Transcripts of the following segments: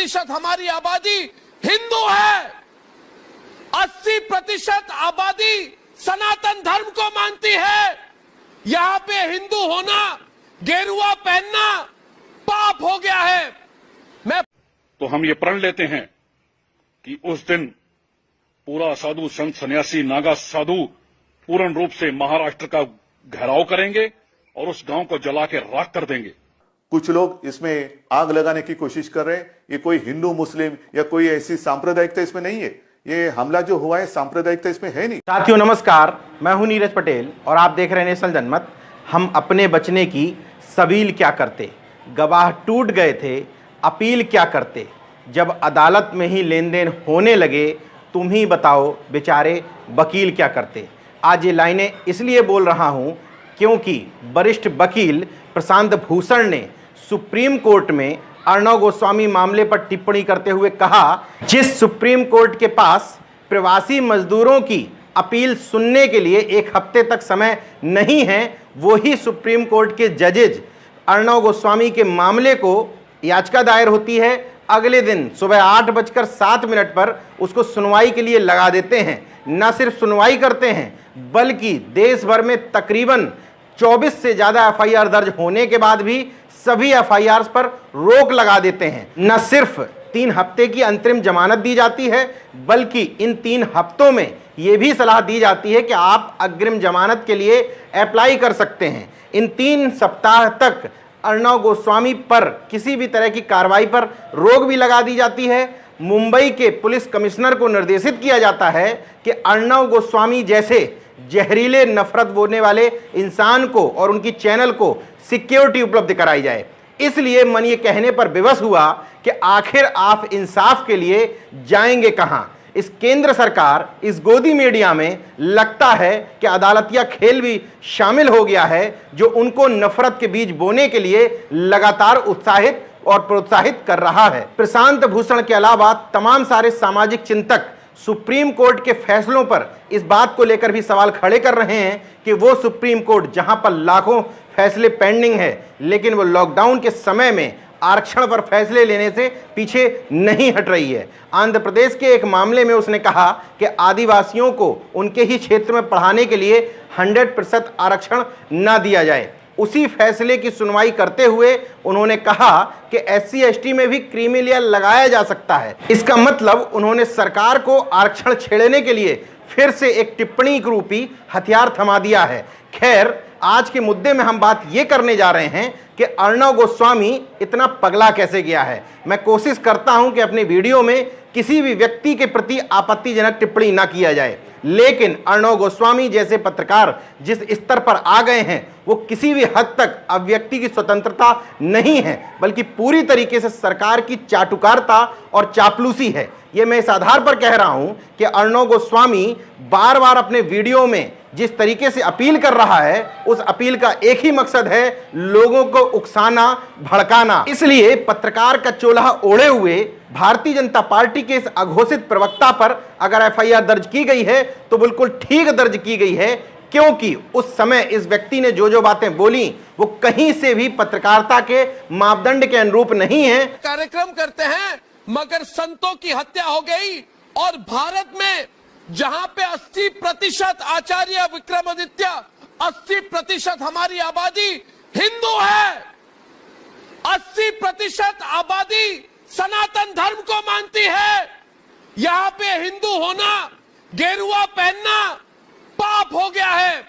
80% हमारी आबादी हिंदू है, 80% आबादी सनातन धर्म को मानती है। यहां पे हिंदू होना, गेरुआ पहनना पाप हो गया है। तो हम ये प्रण लेते हैं कि उस दिन पूरा साधु संत सन्यासी नागा साधु पूर्ण रूप से महाराष्ट्र का घेराव करेंगे और उस गांव को जला के राख कर देंगे। कुछ लोग इसमें आग लगाने की कोशिश कर रहे हैं। ये कोई हिंदू मुस्लिम या कोई ऐसी सांप्रदायिकता इसमें नहीं है। ये हमला जो हुआ है सांप्रदायिकता इसमें है नहीं। साथियों नमस्कार, मैं हूं नीरज पटेल और आप देख रहे हैं नेशनल जनमत। हम अपने बचने की सबील क्या करते, गवाह टूट गए थे, अपील क्या करते, जब अदालत में ही लेन देन होने लगे तुम ही बताओ बेचारे वकील क्या करते। आज ये लाइनें इसलिए बोल रहा हूं क्योंकि वरिष्ठ वकील प्रशांत भूषण ने सुप्रीम कोर्ट में अर्णव गोस्वामी मामले पर टिप्पणी करते हुए कहा, जिस सुप्रीम कोर्ट के पास प्रवासी मजदूरों की अपील सुनने के लिए एक हफ्ते तक समय नहीं है, वही सुप्रीम कोर्ट के जजेज अर्णव गोस्वामी के मामले को याचिका दायर होती है, अगले दिन सुबह 8:07 पर उसको सुनवाई के लिए लगा देते हैं। न सिर्फ सुनवाई करते हैं बल्कि देश भर में तकरीबन 24 से ज़्यादा एफआईआर दर्ज होने के बाद भी सभी एफआईआर पर रोक लगा देते हैं। न सिर्फ 3 हफ्ते की अंतरिम जमानत दी जाती है बल्कि इन 3 हफ्तों में यह भी सलाह दी जाती है कि आप अग्रिम जमानत के लिए अप्लाई कर सकते हैं। इन 3 सप्ताह तक अर्णव गोस्वामी पर किसी भी तरह की कार्रवाई पर रोक भी लगा दी जाती है। मुंबई के पुलिस कमिश्नर को निर्देशित किया जाता है कि अर्णव गोस्वामी जैसे जहरीले नफरत बोलने वाले इंसान को और उनकी चैनल को सिक्योरिटी उपलब्ध कराई जाए। इसलिए मन ये कहने पर विवश हुआ कि आखिर आप इंसाफ के लिए जाएंगे कहां। इस केंद्र सरकार, इस गोदी मीडिया में लगता है कि अदालतिया खेल भी शामिल हो गया है, जो उनको नफरत के बीज बोने के लिए लगातार उत्साहित और प्रोत्साहित कर रहा है। प्रशांत भूषण के अलावा तमाम सारे सामाजिक चिंतक सुप्रीम कोर्ट के फैसलों पर इस बात को लेकर भी सवाल खड़े कर रहे हैं कि वो सुप्रीम कोर्ट जहां पर लाखों फैसले पेंडिंग है, लेकिन वो लॉकडाउन के समय में आरक्षण पर फैसले लेने से पीछे नहीं हट रही है। आंध्र प्रदेश के एक मामले में उसने कहा कि आदिवासियों को उनके ही क्षेत्र में पढ़ाने के लिए 100% आरक्षण न दिया जाए। उसी फैसले की सुनवाई करते हुए उन्होंने कहा कि SC/ST में भी क्रीमी लेयर लगाया जा सकता है। इसका मतलब उन्होंने सरकार को आरक्षण छेड़ने के लिए फिर से एक टिप्पणी रूपी हथियार थमा दिया है। खैर, आज के मुद्दे में हम बात ये करने जा रहे हैं कि अर्णव गोस्वामी इतना पगला कैसे गया है। मैं कोशिश करता हूं कि अपने वीडियो में किसी भी व्यक्ति के प्रति आपत्तिजनक टिप्पणी ना किया जाए, लेकिन अर्णव गोस्वामी जैसे पत्रकार जिस स्तर पर आ गए हैं वो किसी भी हद तक अब व्यक्ति की स्वतंत्रता नहीं है, बल्कि पूरी तरीके से सरकार की चाटुकारिता और चापलूसी है। ये मैं इस आधार पर कह रहा हूं कि अर्णव गोस्वामी बार बार अपने वीडियो में जिस तरीके से अपील कर रहा है, उस अपील का एक ही मकसद है, लोगों को उकसाना, भड़काना। इसलिए पत्रकार का चोला ओढ़े हुए भारतीय जनता पार्टी के इस अघोषित प्रवक्ता पर अगर एफआईआर दर्ज की गई है तो बिल्कुल ठीक दर्ज की गई है, क्योंकि उस समय इस व्यक्ति ने जो बातें बोली वो कहीं से भी पत्रकारिता के मापदंड के अनुरूप नहीं है। कार्यक्रम करते हैं मगर संतों की हत्या हो गई, और भारत में जहां पे 80% आचार्य विक्रमादित्य, 80% हमारी आबादी हिंदू है, 80% आबादी सनातन धर्म को मानती है। यहां पे हिंदू होना, गेरुआ पहनना पाप हो गया है।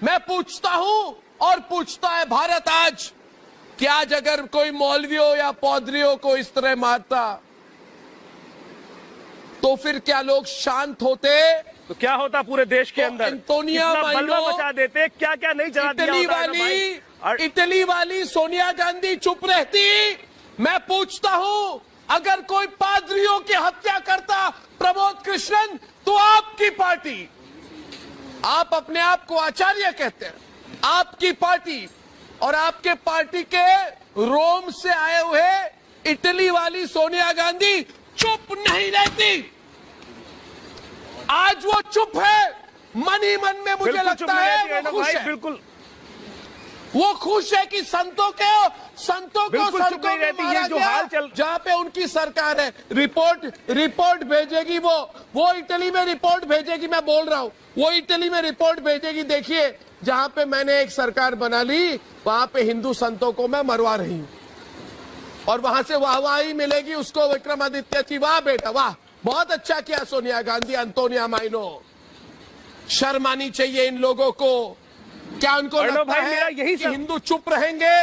मैं पूछता हूं और पूछता है भारत आज कि आज अगर कोई मौलवियों या पौधरियों को इस तरह मारता तो फिर क्या लोग शांत होते? तो क्या होता पूरे देश के अंदर? एंटोनिया बल्ला मचा देते, क्या क्या नहीं जला दिया। इटली वाली सोनिया गांधी चुप रहती। मैं पूछता हूं, अगर कोई पादरियों की हत्या करता प्रमोद कृष्णन, तो आपकी पार्टी, आप अपने आप को आचार्य कहते हैं, आपकी पार्टी और आपके पार्टी के रोम से आए हुए इटली वाली सोनिया गांधी चुप नहीं रहती। आज वो चुप है, मन ही मन में मुझे लगता है वो खुश है। बिल्कुल वो खुश है कि संतों को बिल्कुल चुप सड़कों नहीं में रहती, मारा ये जो गया, हाल चल- जहां पे उनकी सरकार है। रिपोर्ट भेजेगी वो इटली में रिपोर्ट भेजेगी। मैं बोल रहा हूं, वो इटली में रिपोर्ट भेजेगी। देखिए, जहां पे मैंने एक सरकार बना ली, वहां पे हिंदू संतों को मैं मरवा रही हूं, और वहां से वाहवाही मिलेगी उसको विक्रमादित्य की। वाह बेटा वाह, बहुत अच्छा किया सोनिया गांधी, अंतोनिया माइनो। शर्म आनी चाहिए इन लोगों को। क्या उनको अर्णव लगता भाई, है मेरा यही कि सब- हिंदू चुप रहेंगे?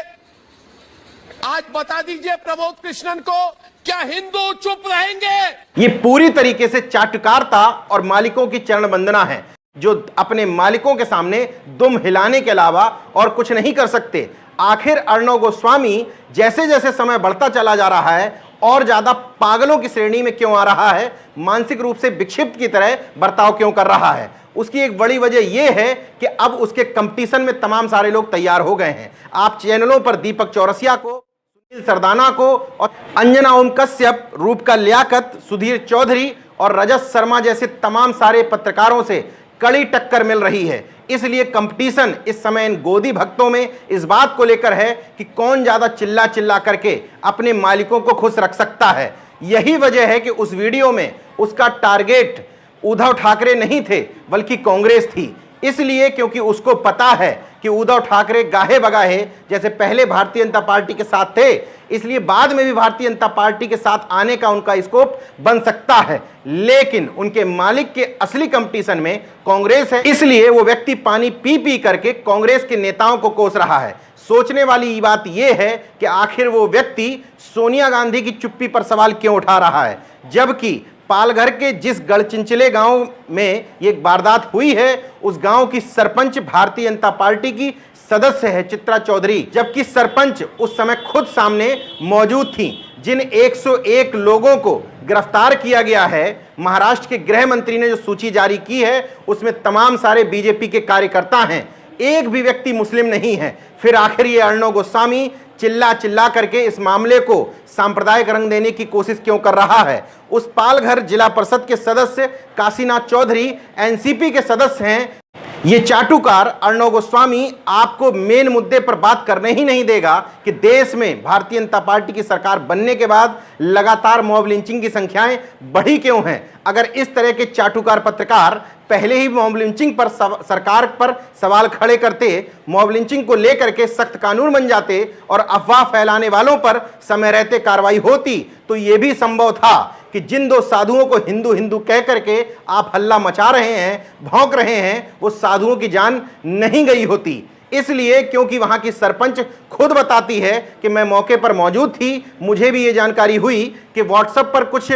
आज बता दीजिए प्रमोद कृष्णन को, क्या हिंदू चुप रहेंगे? ये पूरी तरीके से चाटुकारता और मालिकों की चरण वंदना है, जो अपने मालिकों के सामने दुम हिलाने के अलावा और कुछ नहीं कर सकते। आखिर अर्णव गोस्वामी जैसे जैसे समय बढ़ता चला जा रहा है और ज्यादा पागलों की श्रेणी में क्यों आ रहा है, मानसिक रूप से विक्षिप्त की तरह बर्ताव क्यों कर रहा है, उसकी एक बड़ी वजह यह है कि अब उसके कंपटीशन में तमाम सारे लोग तैयार हो गए हैं। आप चैनलों पर दीपक चौरसिया को, सुनील सरदाना को और अंजना ओम कश्यप, रूपका लियाकत, सुधीर चौधरी और रजत शर्मा जैसे तमाम सारे पत्रकारों से कड़ी टक्कर मिल रही है। इसलिए कंपटीशन इस समय इन गोदी भक्तों में इस बात को लेकर है कि कौन ज्यादा चिल्ला चिल्ला करके अपने मालिकों को खुश रख सकता है। यही वजह है कि उस वीडियो में उसका टारगेट उद्धव ठाकरे नहीं थे, बल्कि कांग्रेस थी। इसलिए क्योंकि उसको पता है कि उद्धव ठाकरे गाहे बगाहे जैसे पहले भारतीय जनता पार्टी के साथ थे, इसलिए बाद में भी भारतीय जनता पार्टी के साथ आने का उनका स्कोप बन सकता है। लेकिन उनके मालिक के असली कंपटीशन में कांग्रेस है, इसलिए वो व्यक्ति पानी पी पी करके कांग्रेस के नेताओं को कोस रहा है। सोचने वाली बात यह है कि आखिर वो व्यक्ति सोनिया गांधी की चुप्पी पर सवाल क्यों उठा रहा है, जबकि पालघर के जिस गढ़चिंचले गांव में ये वारदात हुई है, उस गांव की सरपंच भारतीय जनता पार्टी की सदस्य है चित्रा चौधरी, जबकि सरपंच उस समय खुद सामने मौजूद थी। जिन 101 लोगों को गिरफ्तार किया गया है, महाराष्ट्र के गृह मंत्री ने जो सूची जारी की है, उसमें तमाम सारे बीजेपी के कार्यकर्ता हैं, एक भी व्यक्ति मुस्लिम नहीं है। फिर आखिर ये अर्णव गोस्वामी चिल्ला चिल्ला करके इस मामले को सांप्रदायिक रंग देने की कोशिश क्यों कर रहा है? उस पालघर जिला परिषद के सदस्य काशीनाथ चौधरी एनसीपी के सदस्य हैं। ये चाटुकार अर्णव गोस्वामी आपको मेन मुद्दे पर बात करने ही नहीं देगा कि देश में भारतीय जनता पार्टी की सरकार बनने के बाद लगातार मॉब लिंचिंग की संख्याएं बढ़ी क्यों हैं। अगर इस तरह के चाटुकार पत्रकार पहले ही मॉब लिंचिंग पर सरकार पर सवाल खड़े करते, मॉब लिंचिंग को लेकर के सख्त कानून बन जाते और अफवाह फैलाने वालों पर समय रहते कार्रवाई होती, तो यह भी संभव था कि जिन दो साधुओं को हिंदू हिंदू कह करके आप हल्ला मचा रहे हैं, भौंक रहे हैं, वो साधुओं की जान नहीं गई होती। इसलिए क्योंकि वहां की सरपंच खुद बताती है कि मैं मौके पर मौजूद थी, मुझे भी ये जानकारी हुई कि व्हाट्सएप पर कुछ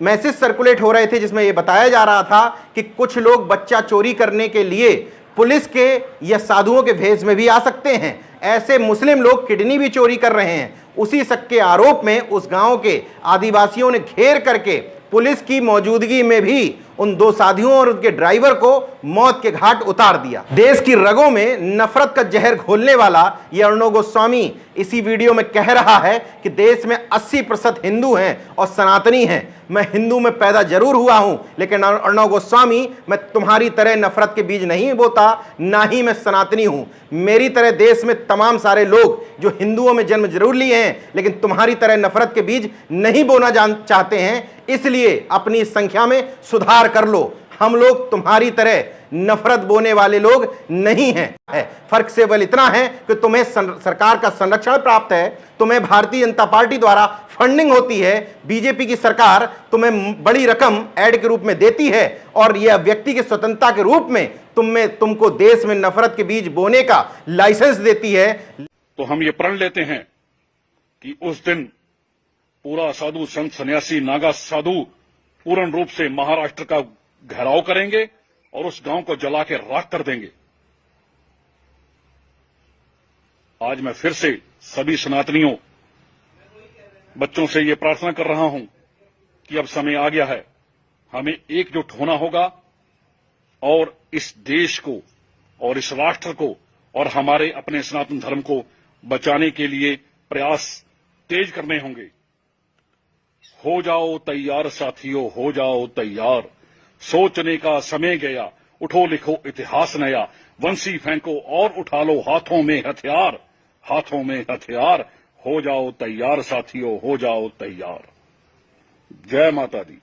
मैसेज सर्कुलेट हो रहे थे जिसमें यह बताया जा रहा था कि कुछ लोग बच्चा चोरी करने के लिए पुलिस के या साधुओं के भेष में भी आ सकते हैं। ऐसे मुस्लिम लोग किडनी भी चोरी कर रहे हैं। उसी शक के आरोप में उस गांव के आदिवासियों ने घेर करके पुलिस की मौजूदगी में भी उन दो साथियों और उनके ड्राइवर को मौत के घाट उतार दिया। देश की रगों में नफरत का जहर घोलने वाला यह अर्णव गोस्वामी इसी वीडियो में कह रहा है कि देश में 80% हिंदू हैं और सनातनी हैं। मैं हिंदू में पैदा जरूर हुआ हूं, लेकिन अर्णव गोस्वामी, मैं तुम्हारी तरह नफरत के बीज नहीं बोता, ना ही मैं सनातनी हूं। मेरी तरह देश में तमाम सारे लोग जो हिंदुओं में जन्म जरूर लिए हैं, लेकिन तुम्हारी तरह नफरत के बीज नहीं बोना चाहते हैं। इसलिए अपनी संख्या में सुधार कर लो। हम लोग तुम्हारी तरह नफरत बोने वाले लोग नहीं हैं। फर्क केवल इतना है कि तुम्हें सरकार का संरक्षण प्राप्त है, तुम्हें भारतीय जनता पार्टी द्वारा फंडिंग होती है, बीजेपी की सरकार तुम्हें बड़ी रकम ऐड के रूप में देती है और यह व्यक्ति की स्वतंत्रता के रूप में तुमको देश में नफरत के बीज बोने का लाइसेंस देती है। तो हम ये प्रण लेते हैं कि उस दिन पूरा साधु संत सन्यासी नागा साधु पूर्ण रूप से महाराष्ट्र का घेराव करेंगे और उस गांव को जला के राख कर देंगे। आज मैं फिर से सभी सनातनियों बच्चों से यह प्रार्थना कर रहा हूं कि अब समय आ गया है, हमें एकजुट होना होगा और इस देश को और इस राष्ट्र को और हमारे अपने सनातन धर्म को बचाने के लिए प्रयास तेज करने होंगे। हो जाओ तैयार साथियों, हो जाओ तैयार, सोचने का समय गया, उठो लिखो इतिहास नया, वंशी फेंको और उठा लो हाथों में हथियार, हाथों में हथियार, हो जाओ तैयार साथियों, हो जाओ तैयार। जय माता दी।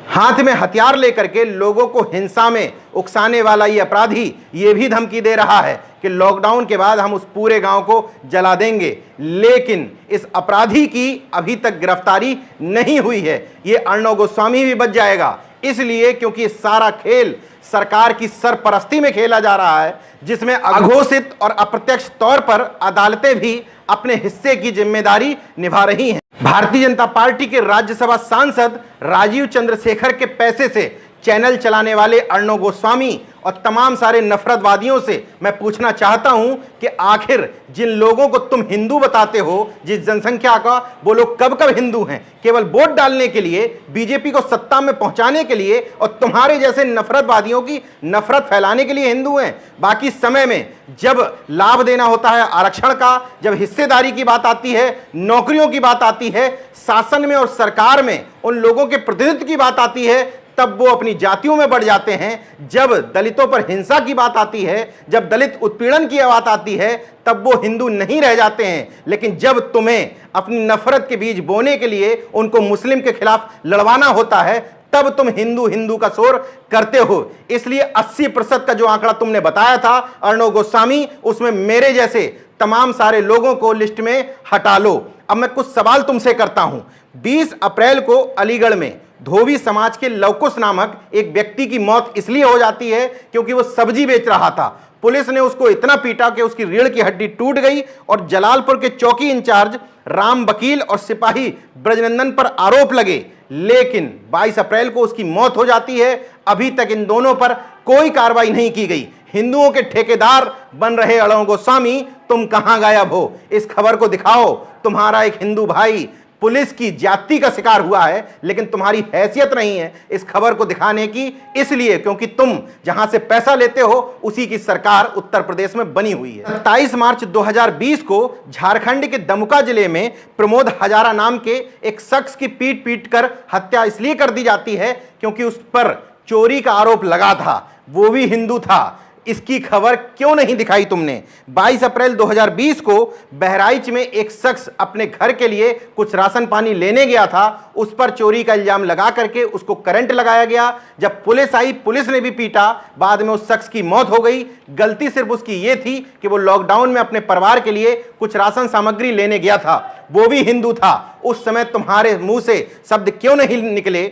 हाथ में हथियार लेकर के लोगों को हिंसा में उकसाने वाला ये अपराधी ये भी धमकी दे रहा है कि लॉकडाउन के बाद हम उस पूरे गांव को जला देंगे, लेकिन इस अपराधी की अभी तक गिरफ्तारी नहीं हुई है। ये अर्णव गोस्वामी भी बच जाएगा, इसलिए क्योंकि सारा खेल सरकार की सरपरस्ती में खेला जा रहा है, जिसमें अघोषित और अप्रत्यक्ष तौर पर अदालतें भी अपने हिस्से की जिम्मेदारी निभा रही हैं। भारतीय जनता पार्टी के राज्यसभा सांसद राजीव चंद्रशेखर के पैसे से चैनल चलाने वाले अर्णव गोस्वामी और तमाम सारे नफरतवादियों से मैं पूछना चाहता हूं कि आखिर जिन लोगों को तुम हिंदू बताते हो, जिस जनसंख्या का वो लोग कब कब हिंदू हैं, केवल वोट डालने के लिए, बीजेपी को सत्ता में पहुंचाने के लिए और तुम्हारे जैसे नफरतवादियों की नफरत फैलाने के लिए हिंदू हैं। बाकी समय में जब लाभ देना होता है आरक्षण का, जब हिस्सेदारी की बात आती है, नौकरियों की बात आती है, शासन में और सरकार में उन लोगों के प्रतिनिधित्व की बात आती है, तब वो अपनी जातियों में बढ़ जाते हैं। जब दलितों पर हिंसा की बात आती है, जब दलित उत्पीड़न की बात आती है, तब वो हिंदू नहीं रह जाते हैं। लेकिन जब तुम्हें अपनी नफरत के बीज बोने के लिए उनको मुस्लिम के खिलाफ लड़वाना होता है, तब तुम हिंदू हिंदू का शोर करते हो। इसलिए 80% का जो आंकड़ा तुमने बताया था अर्णव गोस्वामी, उसमें मेरे जैसे तमाम सारे लोगों को लिस्ट में हटा लो। अब मैं कुछ सवाल तुमसे करता हूं। 20 अप्रैल को अलीगढ़ में धोबी समाज के लवकुश नामक एक व्यक्ति की मौत इसलिए हो जाती है क्योंकि वो सब्जी बेच रहा था। पुलिस ने उसको इतना पीटा कि उसकी रीढ़ की हड्डी टूट गई और जलालपुर के चौकी इंचार्ज राम वकील और सिपाही ब्रजनंदन पर आरोप लगे, लेकिन 22 अप्रैल को उसकी मौत हो जाती है। अभी तक इन दोनों पर कोई कार्रवाई नहीं की गई। हिंदुओं के ठेकेदार बन रहे अर्णव गोस्वामी, तुम कहां गायब हो? इस खबर को दिखाओ। तुम्हारा एक हिंदू भाई पुलिस की ज्यादती का शिकार हुआ है, लेकिन तुम्हारी हैसियत नहीं है इस खबर को दिखाने की, इसलिए क्योंकि तुम जहां से पैसा लेते हो उसी की सरकार उत्तर प्रदेश में बनी हुई है। 27 मार्च 2020 को झारखंड के दुमका जिले में प्रमोद हजारा नाम के एक शख्स की पीट पीट कर हत्या इसलिए कर दी जाती है क्योंकि उस पर चोरी का आरोप लगा था, वो भी हिंदू था। इसकी खबर क्यों नहीं दिखाई तुमने? 22 अप्रैल 2020 को बहराइच में एक शख्स अपने घर के लिए कुछ राशन पानी लेने गया था, उस पर चोरी का इल्जाम लगा करके उसको करंट लगाया गया। जब पुलिस आई, पुलिस ने भी पीटा, बाद में उस शख्स की मौत हो गई। गलती सिर्फ उसकी ये थी कि वो लॉकडाउन में अपने परिवार के लिए कुछ राशन सामग्री लेने गया था, वो भी हिंदू था। उस समय तुम्हारे मुंह से शब्द क्यों नहीं निकले?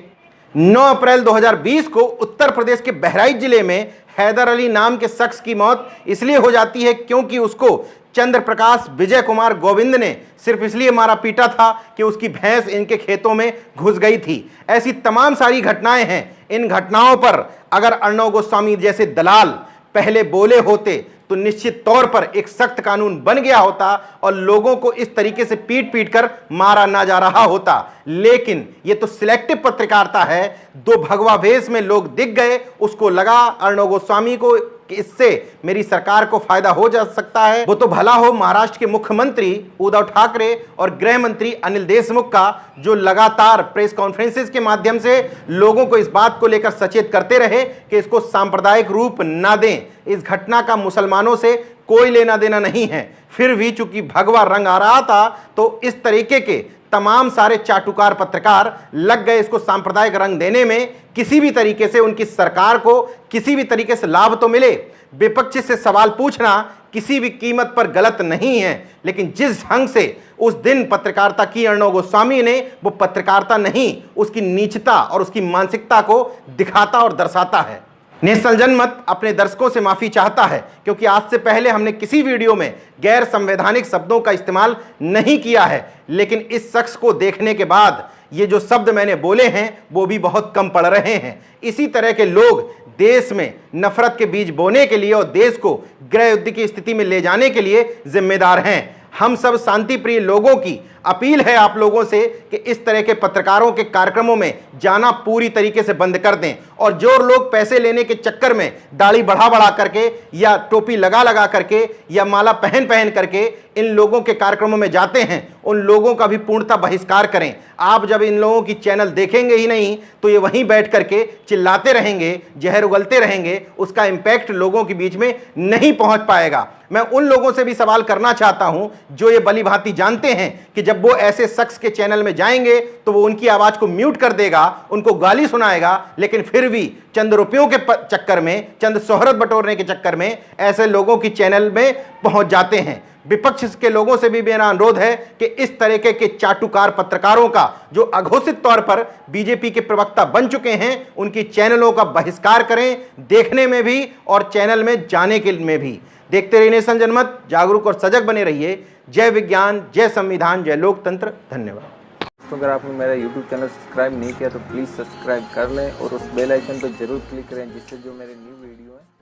9 अप्रैल 2020 को उत्तर प्रदेश के बहराइच जिले में हैदर अली नाम के शख्स की मौत इसलिए हो जाती है क्योंकि उसको चंद्र प्रकाश विजय कुमार गोविंद ने सिर्फ इसलिए मारा पीटा था कि उसकी भैंस इनके खेतों में घुस गई थी। ऐसी तमाम सारी घटनाएं हैं। इन घटनाओं पर अगर अर्णव गोस्वामी जैसे दलाल पहले बोले होते तो निश्चित तौर पर एक सख्त कानून बन गया होता और लोगों को इस तरीके से पीट पीट कर मारा ना जा रहा होता। लेकिन ये तो सिलेक्टिव पत्रकारिता है। दो भगवा भेष में लोग दिख गए, उसको लगा अर्णव गोस्वामी को कि इससे मेरी सरकार को फायदा हो जा सकता है। वो तो भला हो महाराष्ट्र के मुख्यमंत्री उद्धव ठाकरे और गृह मंत्री अनिल देशमुख का, जो लगातार प्रेस कॉन्फ्रेंसेस के माध्यम से लोगों को इस बात को लेकर सचेत करते रहे कि इसको सांप्रदायिक रूप ना दें। इस घटना का मुसलमानों से कोई लेना देना नहीं है, फिर भी चूंकि भगवा रंग आ रहा था तो इस तरीके के तमाम सारे चाटुकार पत्रकार लग गए इसको सांप्रदायिक रंग देने में। किसी भी तरीके से उनकी सरकार को किसी भी तरीके से लाभ तो मिले। विपक्ष से सवाल पूछना किसी भी कीमत पर गलत नहीं है, लेकिन जिस ढंग से उस दिन पत्रकारिता की अर्णव गोस्वामी ने, वो पत्रकारिता नहीं, उसकी नीचता और उसकी मानसिकता को दिखाता और दर्शाता है। नेशनल जनमत अपने दर्शकों से माफी चाहता है क्योंकि आज से पहले हमने किसी वीडियो में गैर संवैधानिक शब्दों का इस्तेमाल नहीं किया है, लेकिन इस शख्स को देखने के बाद ये जो शब्द मैंने बोले हैं वो भी बहुत कम पड़ रहे हैं। इसी तरह के लोग देश में नफरत के बीज बोने के लिए और देश को गृह युद्ध की स्थिति में ले जाने के लिए जिम्मेदार हैं। हम सब शांति प्रिय लोगों की अपील है आप लोगों से कि इस तरह के पत्रकारों के कार्यक्रमों में जाना पूरी तरीके से बंद कर दें और जो लोग पैसे लेने के चक्कर में दाढ़ी बढ़ा बढ़ा करके या टोपी लगा लगा करके या माला पहन पहन करके इन लोगों के कार्यक्रमों में जाते हैं, उन लोगों का भी पूर्णतः बहिष्कार करें। आप जब इन लोगों की चैनल देखेंगे ही नहीं तो ये वहीं बैठ करके चिल्लाते रहेंगे, जहर उगलते रहेंगे, उसका इंपैक्ट लोगों के बीच में नहीं पहुंच पाएगा। मैं उन लोगों से भी सवाल करना चाहता हूं जो ये भली भांति जानते हैं कि जब वो ऐसे शख्स के चैनल में जाएंगे तो वो उनकी आवाज को म्यूट कर देगा, उनको गाली सुनाएगा, लेकिन फिर भी चंद रुपयों के चक्कर में, चंद शोहरत बटोरने के चक्कर में ऐसे लोगों की चैनल में पहुंच जाते हैं। विपक्ष के लोगों से भी मेरा अनुरोध है कि इस तरीके के चाटुकार पत्रकारों का जो अघोषित तौर पर बीजेपी के प्रवक्ता बन चुके हैं, उनकी चैनलों का बहिष्कार करें, देखने में भी और चैनल में जाने के में भी। देखते रहिए नेशन जनमत, जागरूक और सजग बने रहिए। जय विज्ञान, जय संविधान, जय लोकतंत्र। धन्यवाद। तो अगर आपने मेरा YouTube चैनल सब्सक्राइब नहीं किया तो प्लीज़ सब्सक्राइब कर लें और उस बेल आइकन पर जरूर क्लिक करें जिससे जो मेरे न्यू वीडियो है